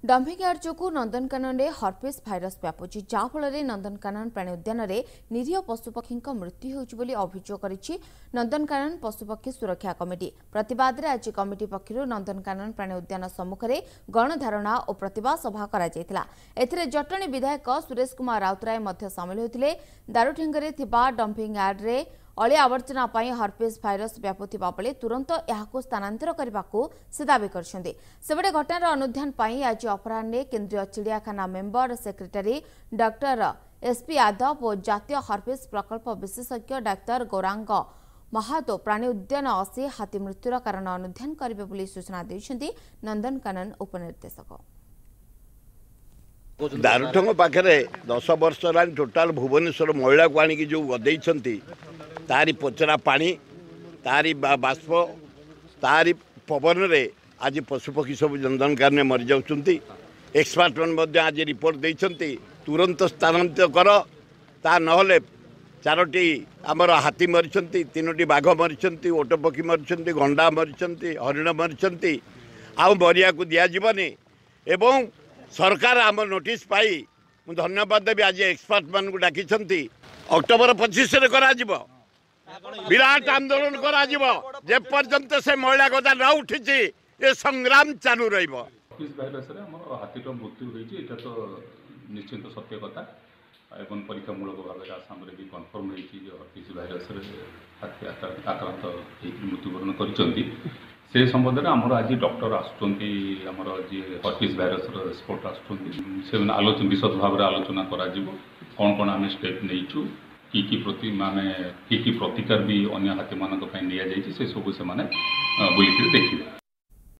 Dumping yard जो नंदनकानन में herpes virus व्यापुची जहाँफल Nandankanan प्राणी उद्यान में निरीह पशुपक्षी मृत्यु होगी अभियोग कर नंदनकानन पशुपक्षी सुरक्षा कमिटी। प्रतिवाद में आज कमिटी पक्षर नंदनकानन प्राणी उद्यान सम्मुखें गणधारणा और प्रतिवाद सभा कर जटणी विधायक सुरेश कुमार राउतराय सामिल होते। दारुठेंगे डंपिंग यार्ड रे अलिया आवर्जना हर्पिस भाइरस व्यापुवा बेले तुरंत यह स्थानांतर करने से दावी करते। घटनार अनुधान आज अपराह्न केन्द्रीय चिड़ियाखाना member secretary doctor SP Yadav और जातीय हर्पिस प्रकल्प विशेषज्ञ डाक्तर गौरांग महातो प्राणी उद्यान आसी हाथी मृत्युर कारण अनुधान करेंगे सूचना देते नंदनकानन उपनिर्देशक। दारुठंग पाखे 10 वर्ष टोटाल भुवनेश्वर महिला को आणिक जो गदे तारी पचरा पानी तारी बाष्प तारी पवन रे आज पशुपक्षी सब नंदनकानन मरी जाउछंती। एक्सपर्ट मन आज रिपोर्ट देइछंती तुरंत स्थानांतरित कर ता नहले 4टी आमर हाथी मरीछंती, 3टी बाघ मरीछंती, ओटपक्षी मरीछंती, गंडा मरीछंती, हरिण मरीछंती। आ मरिया को दिया जीवनी एवं सरकार आम नोटिस पाई धन्यवाद देवी आज एक्सपर्ट मान को डाकी अक्टोबर 25 रे करा जीवो विराट आंदोलन करा जीवो जे पर्यंत से महिला गदा न उठी ये संग्राम चालू रहिबो। हर्पिस भाइरस रे हमर हाथीर मृत्यु होईची एटा तो निश्चित सत्य कथा एवं परीक्षामूलक भाव आसाम रे भी कन्फर्म होईची जे हर्पिस भाइरस रे हाथी आक्रांत मृत्युवरण करिसंती। से संबंध में आमर आज डॉक्टर आसुचंती आमर जी हर्पिस भाइरस एक्सपर्ट आसुचंती से आलोचना विशद भाव आलोचना करा जीवो कौन कौन आम स्टेप नहींचु कि प्रति माने कि प्रतिकार भी अन्य हाथी मानक निया जाइछि से सब से माने बुलिक देखिबे।